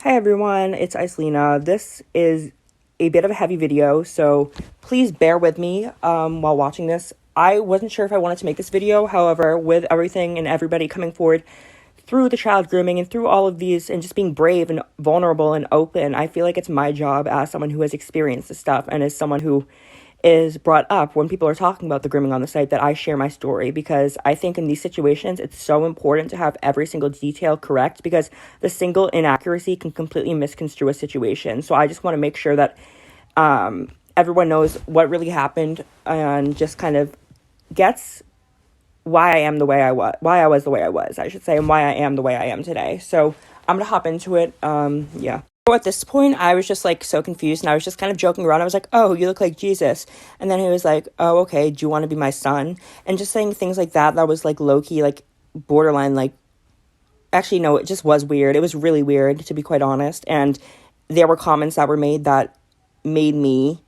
Hi everyone, it's Icelina. This is a bit of a heavy video, so please bear with me while watching this. I wasn't sure if I wanted to make this video, however, with everything and everybody coming forward through the child grooming and through all of these and just being brave and vulnerable and open, I feel like it's my job as someone who has experienced this stuff and as someone who is brought up when people are talking about the grooming on the site that I share my story, because I think in these situations it's so important to have every single detail correct, because the single inaccuracy can completely misconstrue a situation. So I just want to make sure that everyone knows what really happened and just kind of gets why I am the way I was, why I was the way I was, I should say, and why I am the way I am today. So I'm gonna hop into it. Yeah. So at this point, I was just like so confused, and I was just kind of joking around. I was like, "Oh, you look like Jesus," and then he was like, "Oh, okay. Do you want to be my son?" And just saying things like that. That was like low key, like borderline, like actually no, it just was weird. It was really weird, to be quite honest. And there were comments that were made that made me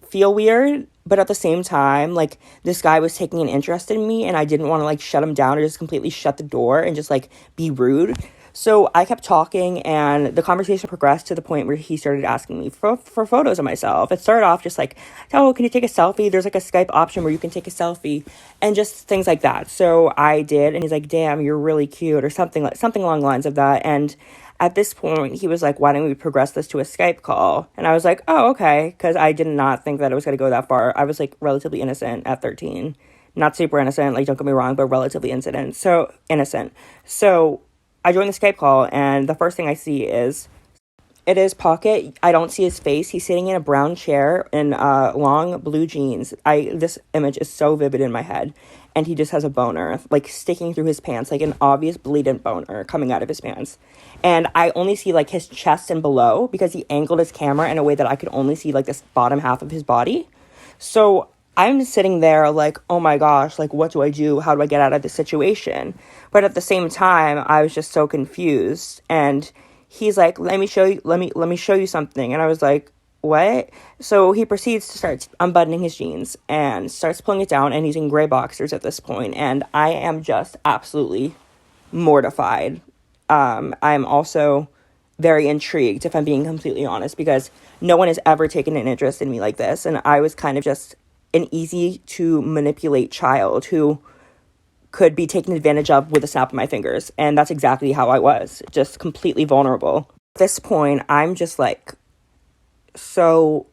feel weird, but at the same time, like, this guy was taking an interest in me, and I didn't want to like shut him down or just completely shut the door and just like be rude. So I kept talking, and the conversation progressed to the point where he started asking me for photos of myself. It started off just like, "Oh, can you take a selfie? There's like a Skype option where you can take a selfie," and just things like that. So I did, and he's like, "Damn, you're really cute," or something along the lines of that. And at this point, he was like, "Why don't we progress this to a Skype call?" And I was like, "Oh, okay," because I did not think that it was going to go that far. I was like relatively innocent at 13. Not super innocent, like, don't get me wrong, but relatively innocent. So I joined the Skype call, and the first thing I see is it is Pocket. I don't see his face. He's sitting in a brown chair in long blue jeans. This image is so vivid in my head. And he just has a boner, like, sticking through his pants, like an obvious blatant boner coming out of his pants. And I only see, like, his chest and below, because he angled his camera in a way that I could only see, like, this bottom half of his body. So I'm sitting there like, oh my gosh, like, what do I do? How do I get out of this situation? But at the same time, I was just so confused. And he's like, let me show you something. And I was like, what? So he proceeds to start unbuttoning his jeans and starts pulling it down, and he's in gray boxers at this point. And I am just absolutely mortified. I'm also very intrigued, if I'm being completely honest, because no one has ever taken an interest in me like this. And I was kind of just an easy to manipulate child who could be taken advantage of with a snap of my fingers. And that's exactly how I was, just completely vulnerable. At this point, I'm just like so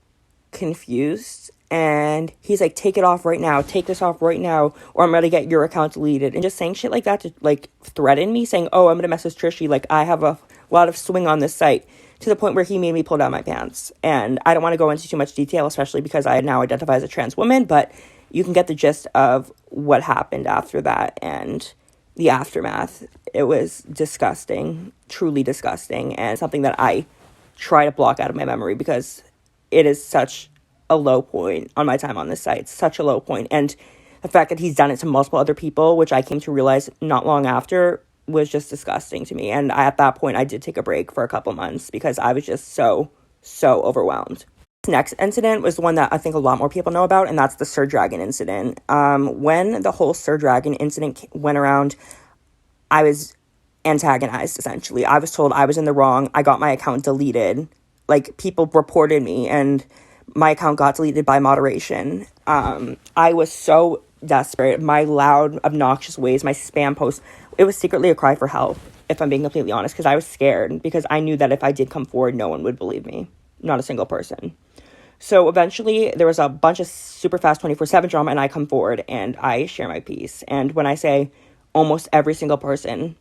confused. And he's like, take it off right now, take this off right now, or I'm gonna get your account deleted. And just saying shit like that to like threaten me, saying, oh, I'm gonna message Trishy, like, I have a lot of swing on this site, to the point where he made me pull down my pants. And I don't want to go into too much detail, especially because I now identify as a trans woman, but you can get the gist of what happened after that and the aftermath. It was disgusting, truly disgusting, and something that I try to block out of my memory, because it is such a low point on my time on this site, such a low point. And the fact that he's done it to multiple other people, which I came to realize not long after, was just disgusting to me. And at that point, I did take a break for a couple months because I was just so overwhelmed. This next incident was one that I think a lot more people know about, and that's the Sir Dragon incident. When the whole Sir Dragon incident went around, I was antagonized, essentially. I was told I was in the wrong. I got my account deleted. Like, people reported me, and my account got deleted by moderation. I was so desperate. My loud, obnoxious ways, my spam posts, it was secretly a cry for help, if I'm being completely honest, because I was scared, because I knew that if I did come forward, no one would believe me. Not a single person. So eventually, there was a bunch of super fast 24/7 drama, and I come forward, and I share my piece. And when I say almost every single person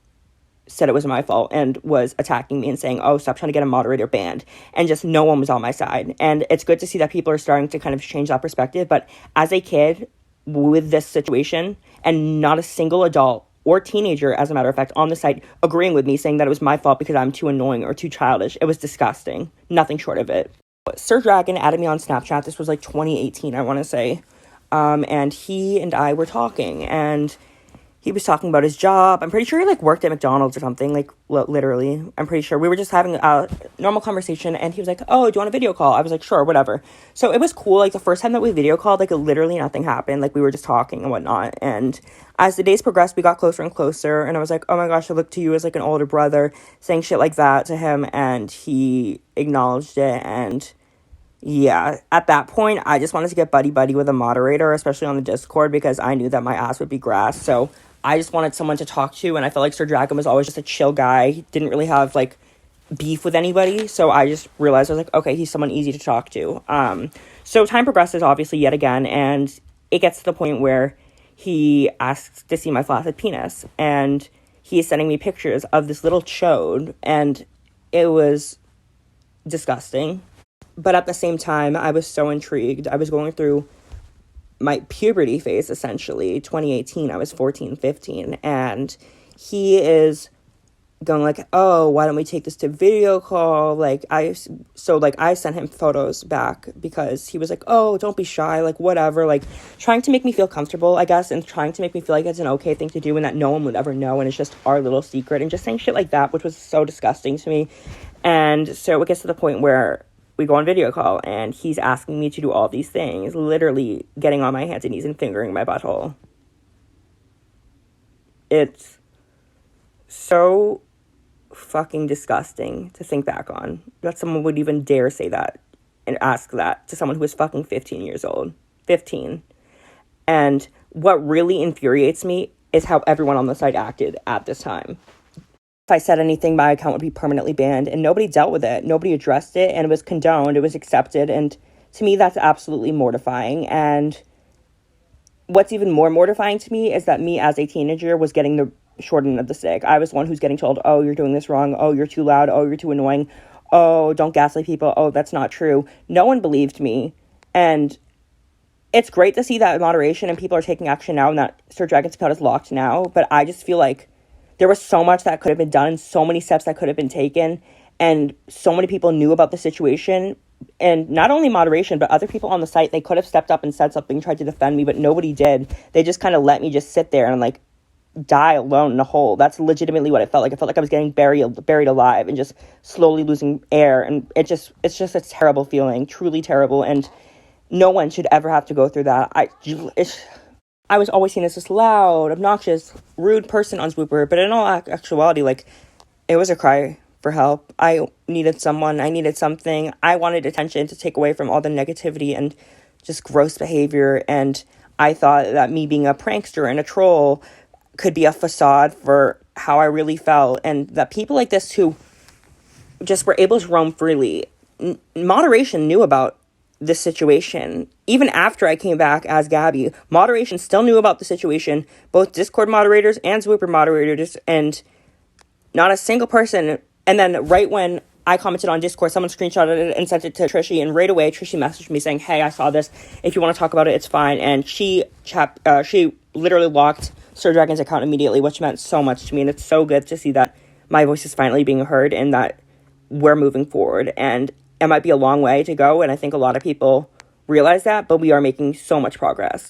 said it was my fault and was attacking me and saying, oh, stop trying to get a moderator banned, and just no one was on my side. And it's good to see that people are starting to kind of change that perspective. But as a kid with this situation, and not a single adult or teenager, as a matter of fact, on the site agreeing with me, saying that it was my fault because I'm too annoying or too childish. It was disgusting. Nothing short of it. Sir Dragon added me on Snapchat. This was like 2018, I want to say. And he and I were talking, and he was talking about his job. I'm pretty sure he like worked at McDonald's or something, like literally. I'm pretty sure we were just having a normal conversation, and he was like, "Oh, do you want a video call?" I was like, "Sure, whatever." So it was cool. Like the first time that we video called, like literally nothing happened. Like we were just talking and whatnot. And as the days progressed, we got closer and closer. And I was like, "Oh my gosh, I look to you as like an older brother," saying shit like that to him, and he acknowledged it. And yeah, at that point, I just wanted to get buddy with a moderator, especially on the Discord, because I knew that my ass would be grass. So I just wanted someone to talk to, and I felt like Sir Dragon was always just a chill guy. He didn't really have like beef with anybody, so I just realized I was like, okay, he's someone easy to talk to. So time progresses, obviously, yet again, and it gets to the point where he asks to see my flaccid penis, and he is sending me pictures of this little chode, and it was disgusting. But at the same time, I was so intrigued. I was going through my puberty phase, essentially. 2018, I was 14, 15. And he is going like, "Oh, why don't we take this to video call?" Like, I sent him photos back because he was like, "Oh, don't be shy," like, whatever. Like, trying to make me feel comfortable, I guess, and trying to make me feel like it's an okay thing to do and that no one would ever know. And it's just our little secret. And just saying shit like that, which was so disgusting to me. And so it gets to the point where we go on video call, and he's asking me to do all these things, literally getting on my hands and knees and fingering my butthole. It's so fucking disgusting to think back on, that someone would even dare say that and ask that to someone who is fucking 15 years old. 15. And what really infuriates me is how everyone on the site acted at this time. If I said anything, my account would be permanently banned, and nobody dealt with it. Nobody addressed it, and it was condoned. It was accepted, and to me, that's absolutely mortifying. And what's even more mortifying to me is that me, as a teenager, was getting the short end of the stick. I was the one who's getting told, "Oh, you're doing this wrong. Oh, you're too loud. Oh, you're too annoying. Oh, don't gaslight people. Oh, that's not true." No one believed me, and it's great to see that moderation and people are taking action now, and that Sir Dragon's account is locked now, but I just feel like there was so much that could have been done, so many steps that could have been taken, and so many people knew about the situation. And not only moderation, but other people on the site, they could have stepped up and said something, tried to defend me, but nobody did. They just kind of let me just sit there and like die alone in a hole. That's legitimately what it felt like. I felt like I was getting buried alive and just slowly losing air. And it's just a terrible feeling, truly terrible. And no one should ever have to go through that. I was always seen as this loud, obnoxious, rude person on Swooper, but in all actuality, like, it was a cry for help. I needed someone. I needed something. I wanted attention to take away from all the negativity and just gross behavior, and I thought that me being a prankster and a troll could be a facade for how I really felt, and that people like this who just were able to roam freely, moderation knew about this situation. Even after I came back as Gabby, moderation still knew about the situation, both Discord moderators and Swooper moderators, and not a single person. And then right when I commented on Discord, someone screenshotted it and sent it to Trishy, and right away Trishy messaged me saying, "Hey, I saw this. If you want to talk about it, it's fine." And she literally locked Sir Dragon's account immediately, which meant so much to me. And it's so good to see that my voice is finally being heard and that we're moving forward. And it might be a long way to go, and I think a lot of people realize that, but we are making so much progress.